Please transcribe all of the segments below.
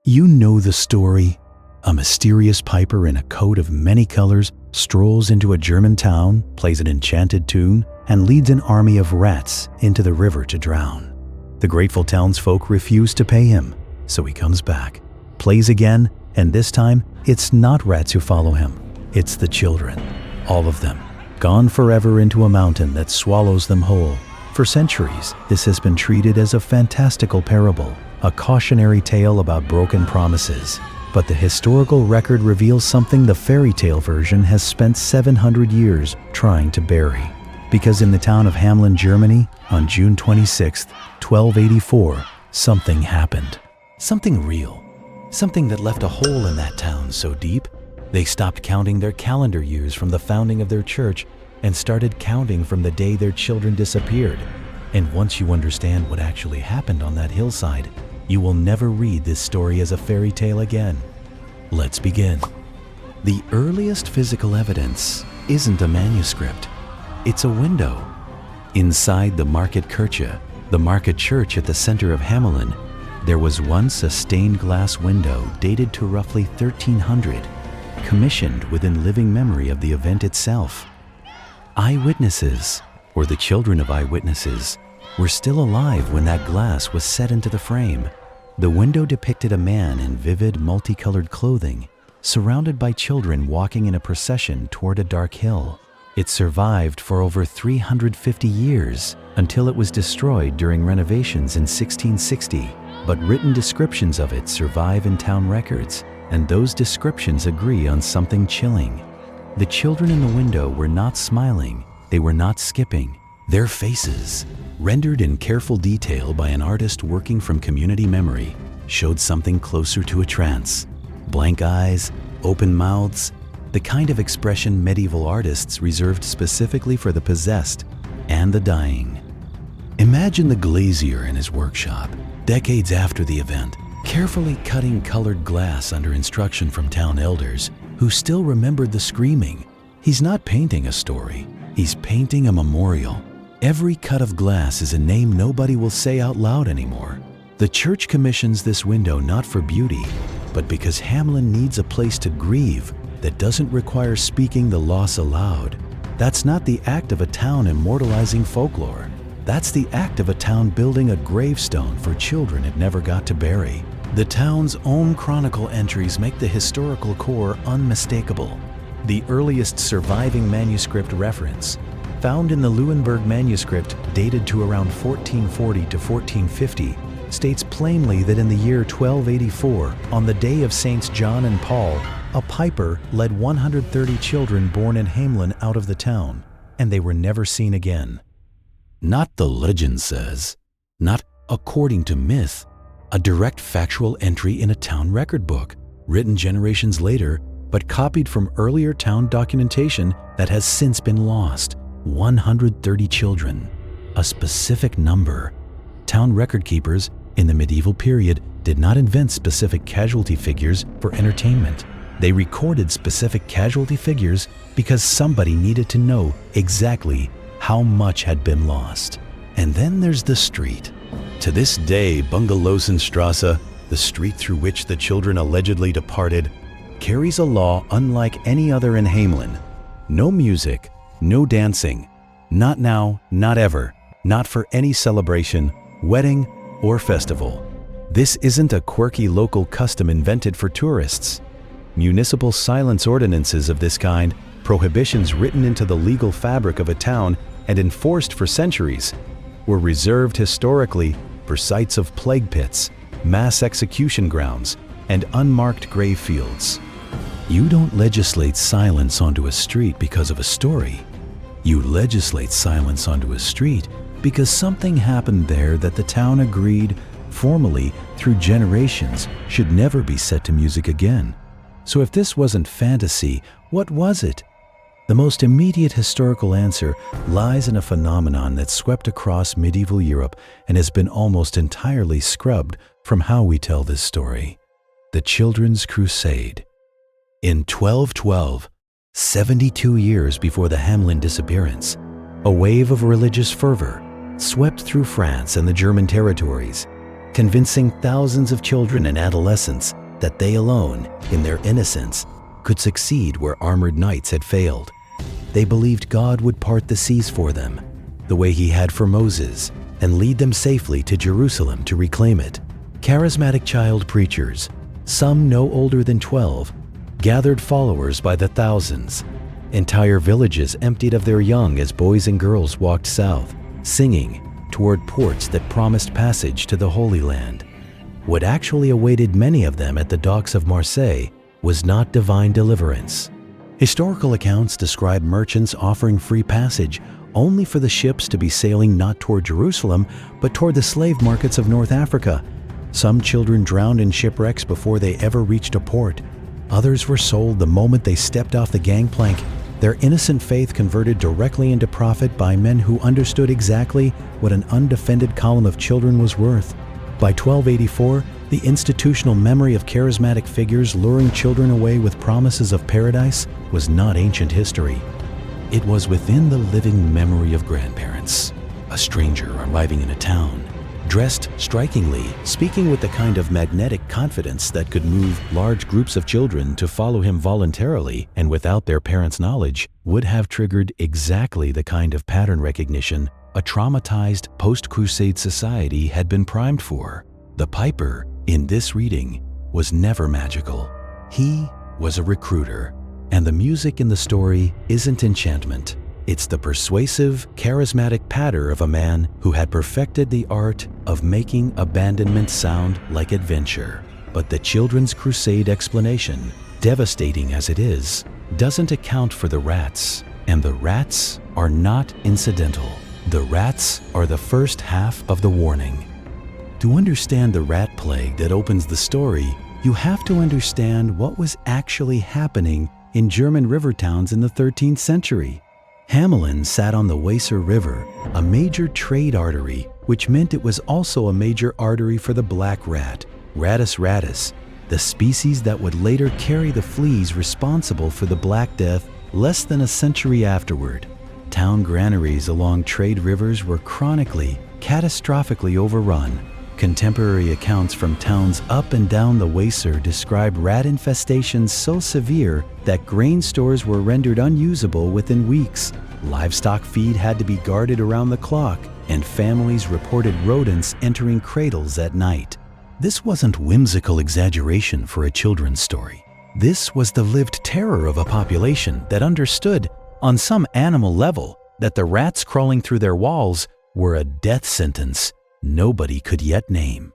You know the story. A mysterious piper in a coat of many colors strolls into a German town, plays an enchanted tune, and leads an army of rats into the river to drown. The grateful townsfolk refuse to pay him, so he comes back, plays again, and this time it's not rats who follow him. It's the children, all of them, gone forever into a mountain that swallows them whole. For centuries, this has been treated as a fantastical parable, a cautionary tale about broken promises. But the historical record reveals something the fairy tale version has spent 700 years trying to bury. Because in the town of Hamelin, Germany, on June 26, 1284, something happened. Something real. Something that left a hole in that town so deep, they stopped counting their calendar years from the founding of their church and started counting from the day their children disappeared. And once you understand what actually happened on that hillside, you will never read this story as a fairy tale again. Let's begin. The earliest physical evidence isn't a manuscript. It's a window. Inside the Market-Kirche, the market church at the center of Hamelin, there was once a stained glass window dated to roughly 1300, commissioned within living memory of the event itself. Eyewitnesses, or the children of eyewitnesses, were still alive when that glass was set into the frame. The window depicted a man in vivid, multicolored clothing, surrounded by children walking in a procession toward a dark hill. It survived for over 350 years until it was destroyed during renovations in 1660, but written descriptions of it survive in town records, and those descriptions agree on something chilling. The children in the window were not smiling, they were not skipping. Their faces, rendered in careful detail by an artist working from community memory, showed something closer to a trance. Blank eyes, open mouths, the kind of expression medieval artists reserved specifically for the possessed and the dying. Imagine the glazier in his workshop, decades after the event, carefully cutting colored glass under instruction from town elders who still remembered the screaming. He's not painting a story, he's painting a memorial. Every cut of glass is a name nobody will say out loud anymore. The church commissions this window not for beauty, but because Hamelin needs a place to grieve that doesn't require speaking the loss aloud. That's not the act of a town immortalizing folklore. That's the act of a town building a gravestone for children it never got to bury. The town's own chronicle entries make the historical core unmistakable. The earliest surviving manuscript reference, found in the Leuenberg manuscript dated to around 1440 to 1450, states plainly that in the year 1284, on the day of Saints John and Paul, a piper led 130 children born in Hamelin out of the town, and they were never seen again. Not the legend says, not according to myth, a direct factual entry in a town record book, written generations later, but copied from earlier town documentation that has since been lost. 130 children, a specific number. Town record keepers in the medieval period did not invent specific casualty figures for entertainment. They recorded specific casualty figures because somebody needed to know exactly how much had been lost. And then there's the street. To this day, Bungelosenstrasse, the street through which the children allegedly departed, carries a law unlike any other in Hamelin. No music, no dancing, not now, not ever, not for any celebration, wedding, or festival. This isn't a quirky local custom invented for tourists. Municipal silence ordinances of this kind, prohibitions written into the legal fabric of a town and enforced for centuries, were reserved historically for sites of plague pits, mass execution grounds, and unmarked grave fields. You don't legislate silence onto a street because of a story. You legislate silence onto a street because something happened there that the town agreed, formally, through generations, should never be set to music again. So if this wasn't fantasy, what was it? The most immediate historical answer lies in a phenomenon that swept across medieval Europe and has been almost entirely scrubbed from how we tell this story: the Children's Crusade. In 1212, 72 years before the Hamelin disappearance, a wave of religious fervor swept through France and the German territories. convincing thousands of children and adolescents that they alone, in their innocence, could succeed where armored knights had failed. They believed God would part the seas for them, the way He had for Moses, and lead them safely to Jerusalem to reclaim it. Charismatic child preachers, some no older than 12, gathered followers by the thousands. Entire villages emptied of their young as boys and girls walked south, singing, toward ports that promised passage to the Holy Land. What actually awaited many of them at the docks of Marseille was not divine deliverance. Historical accounts describe merchants offering free passage only for the ships to be sailing not toward Jerusalem, but toward the slave markets of North Africa. Some children drowned in shipwrecks before they ever reached a port. Others were sold the moment they stepped off the gangplank, their innocent faith converted directly into profit by men who understood exactly what an undefended column of children was worth. By 1284, the institutional memory of charismatic figures luring children away with promises of paradise was not ancient history. It was within the living memory of grandparents. A stranger arriving in a town, dressed strikingly, speaking with the kind of magnetic confidence that could move large groups of children to follow him voluntarily and without their parents' knowledge, would have triggered exactly the kind of pattern recognition a traumatized post-Crusade society had been primed for. The piper, in this reading, was never magical. He was a recruiter, and the music in the story isn't enchantment. It's the persuasive, charismatic patter of a man who had perfected the art of making abandonment sound like adventure. But the children's crusade explanation, devastating as it is, doesn't account for the rats. And the rats are not incidental. The rats are the first half of the warning. To understand the rat plague that opens the story, you have to understand what was actually happening in German river towns in the 13th century. Hamelin sat on the Weser River, a major trade artery, which meant it was also a major artery for the black rat, Rattus rattus, the species that would later carry the fleas responsible for the Black Death less than a century afterward. Town granaries along trade rivers were chronically, catastrophically overrun. Contemporary accounts from towns up and down the Weser describe rat infestations so severe that grain stores were rendered unusable within weeks. Livestock feed had to be guarded around the clock, and families reported rodents entering cradles at night. This wasn't whimsical exaggeration for a children's story. This was the lived terror of a population that understood, on some animal level, that the rats crawling through their walls were a death sentence nobody could yet name.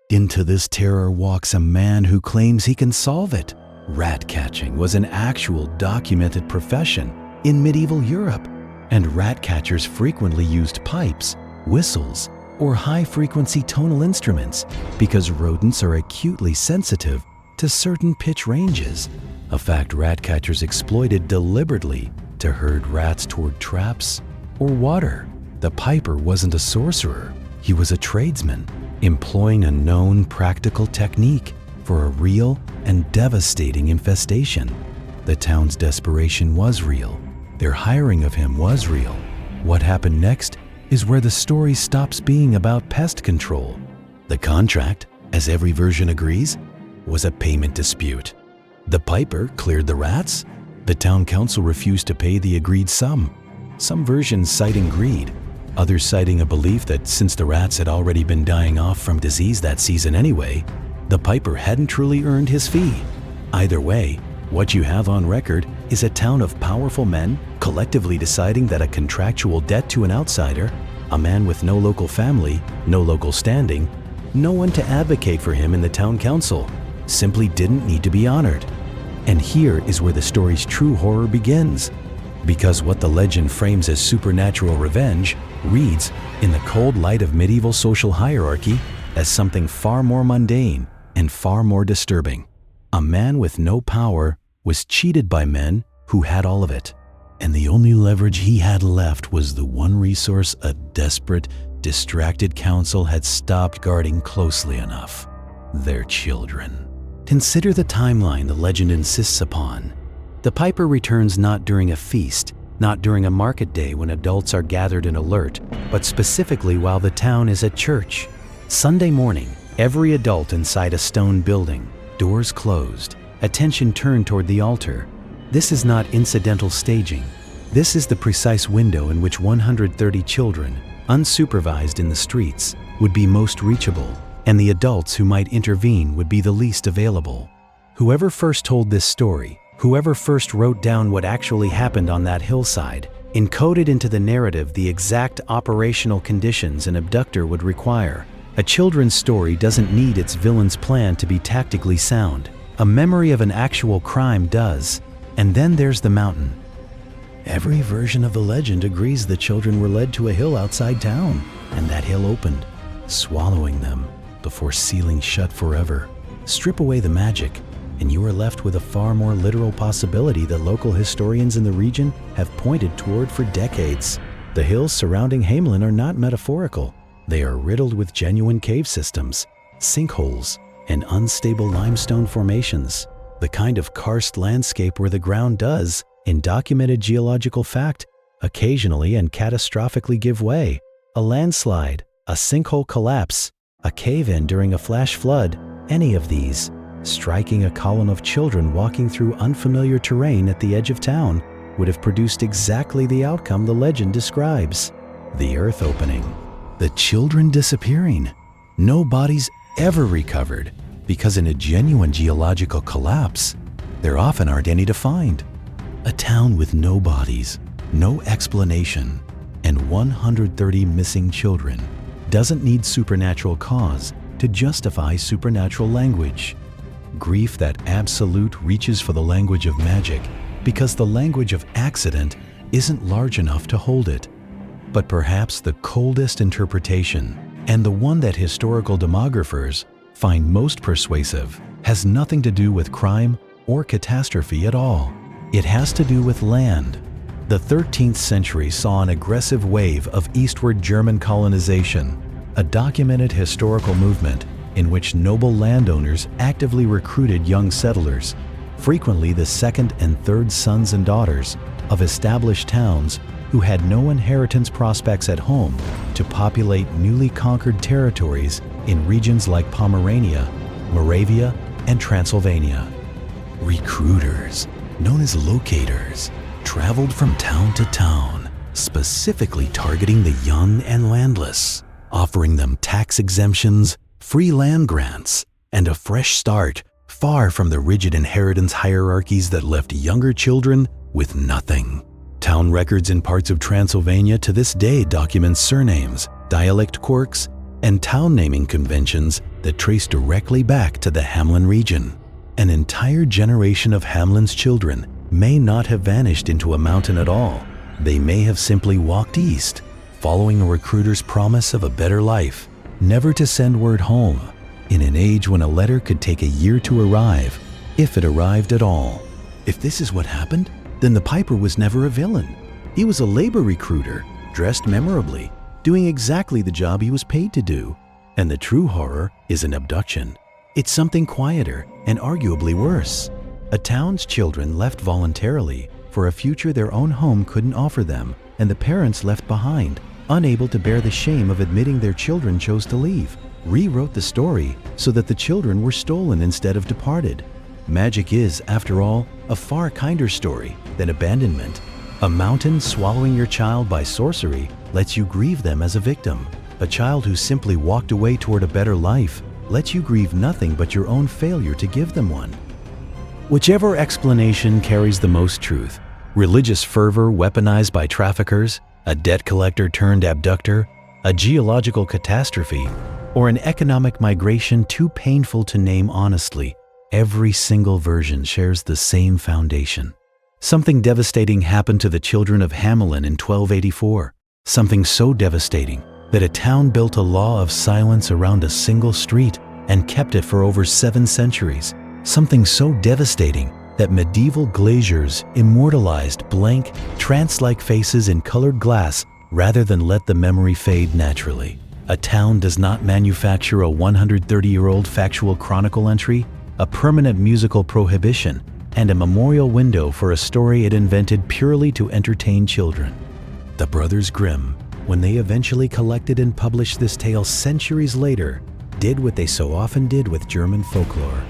Into this terror walks a man who claims he can solve it. Rat catching was an actual documented profession in medieval Europe, and rat catchers frequently used pipes, whistles, or high-frequency tonal instruments because rodents are acutely sensitive to certain pitch ranges, a fact rat catchers exploited deliberately to herd rats toward traps or water. The piper wasn't a sorcerer. He was a tradesman, employing a known practical technique for a real and devastating infestation. The town's desperation was real. Their hiring of him was real. What happened next is where the story stops being about pest control. The contract, as every version agrees, was a payment dispute. The piper cleared the rats. The town council refused to pay the agreed sum. Some versions citing greed, others citing a belief that since the rats had already been dying off from disease that season anyway, the piper hadn't truly earned his fee. Either way, what you have on record is a town of powerful men collectively deciding that a contractual debt to an outsider, a man with no local family, no local standing, no one to advocate for him in the town council, simply didn't need to be honored. And here is where the story's true horror begins. Because what the legend frames as supernatural revenge reads, in the cold light of medieval social hierarchy, as something far more mundane and far more disturbing. A man with no power was cheated by men who had all of it. And the only leverage he had left was the one resource a desperate, distracted council had stopped guarding closely enough: their children. Consider the timeline the legend insists upon. The piper returns not during a feast, not during a market day when adults are gathered and alert, but specifically while the town is at church. Sunday morning, Every adult inside a stone building, doors closed, attention turned toward the altar. This is not incidental staging. This is the precise window in which 130 children, unsupervised in the streets, would be most reachable, and the adults who might intervene would be the least available. Whoever first told this story, whoever first wrote down what actually happened on that hillside, encoded into the narrative the exact operational conditions an abductor would require. A children's story doesn't need its villain's plan to be tactically sound. A memory of an actual crime does. And then there's the mountain. Every version of the legend agrees the children were led to a hill outside town, and that hill opened, swallowing them before sealing shut forever. Strip away the magic, and you are left with a far more literal possibility that local historians in the region have pointed toward for decades. The hills surrounding Hamelin are not metaphorical. They are riddled with genuine cave systems, sinkholes, and unstable limestone formations, the kind of karst landscape where the ground does, in documented geological fact, occasionally and catastrophically give way. A landslide, a sinkhole collapse, a cave-in during a flash flood, any of these, striking a column of children walking through unfamiliar terrain at the edge of town, would have produced exactly the outcome the legend describes. The earth opening. The children disappearing. No bodies ever recovered, because in a genuine geological collapse, there often aren't any to find. A town with no bodies, no explanation, and 130 missing children doesn't need supernatural cause to justify supernatural language. Grief that absolute reaches for the language of magic because the language of accident isn't large enough to hold it. But perhaps the coldest interpretation, and the one that historical demographers find most persuasive, has nothing to do with crime or catastrophe at all. It has to do with land. The 13th century saw an aggressive wave of eastward German colonization, a documented historical movement in which noble landowners actively recruited young settlers, frequently the second and third sons and daughters of established towns who had no inheritance prospects at home, to populate newly conquered territories in regions like Pomerania, Moravia, and Transylvania. Recruiters, known as locators, traveled from town to town, specifically targeting the young and landless, offering them tax exemptions, free land grants, and a fresh start far from the rigid inheritance hierarchies that left younger children with nothing. Town records in parts of Transylvania to this day document surnames, dialect quirks, and town naming conventions that trace directly back to the Hamelin region. An entire generation of Hamelin's children may not have vanished into a mountain at all. They may have simply walked east, following a recruiter's promise of a better life, never to send word home, in an age when a letter could take a year to arrive, if it arrived at all. If this is what happened, then the piper was never a villain. He was a labor recruiter, dressed memorably, doing exactly the job he was paid to do. And the true horror is an abduction. It's something quieter and arguably worse. A town's children left voluntarily for a future their own home couldn't offer them, and the parents left behind, unable to bear the shame of admitting their children chose to leave, rewrote the story so that the children were stolen instead of departed. Magic is, after all, a far kinder story than abandonment. A mountain swallowing your child by sorcery lets you grieve them as a victim. A child who simply walked away toward a better life lets you grieve nothing but your own failure to give them one. Whichever explanation carries the most truth, religious fervor weaponized by traffickers, a debt collector turned abductor, a geological catastrophe, or an economic migration too painful to name honestly, every single version shares the same foundation. Something devastating happened to the children of Hamelin in 1284. Something so devastating that a town built a law of silence around a single street and kept it for over 7 centuries. Something so devastating that medieval glaziers immortalized blank, trance-like faces in colored glass rather than let the memory fade naturally. A town does not manufacture a 130-year-old factual chronicle entry, a permanent musical prohibition, and a memorial window for a story it invented purely to entertain children. The Brothers Grimm, when they eventually collected and published this tale centuries later, did what they so often did with German folklore.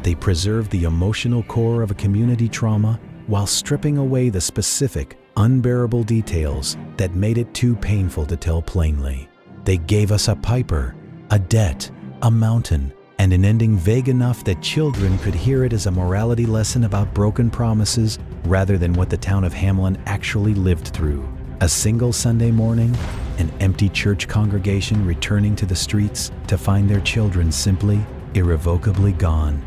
They preserved the emotional core of a community trauma while stripping away the specific, unbearable details that made it too painful to tell plainly. They gave us a piper, a debt, a mountain, and an ending vague enough that children could hear it as a morality lesson about broken promises rather than what the town of Hamelin actually lived through. A single Sunday morning, an empty church congregation returning to the streets to find their children simply, irrevocably gone.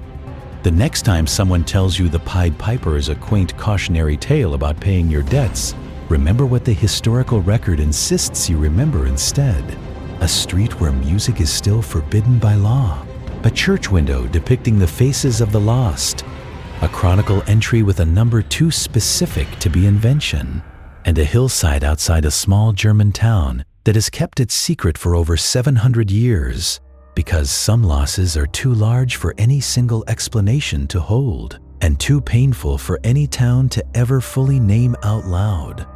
The next time someone tells you the Pied Piper is a quaint cautionary tale about paying your debts, remember what the historical record insists you remember instead. A street where music is still forbidden by law. A church window depicting the faces of the lost. A chronicle entry with a number too specific to be invention. And a hillside outside a small German town that has kept its secret for over 700 years because some losses are too large for any single explanation to hold and too painful for any town to ever fully name out loud.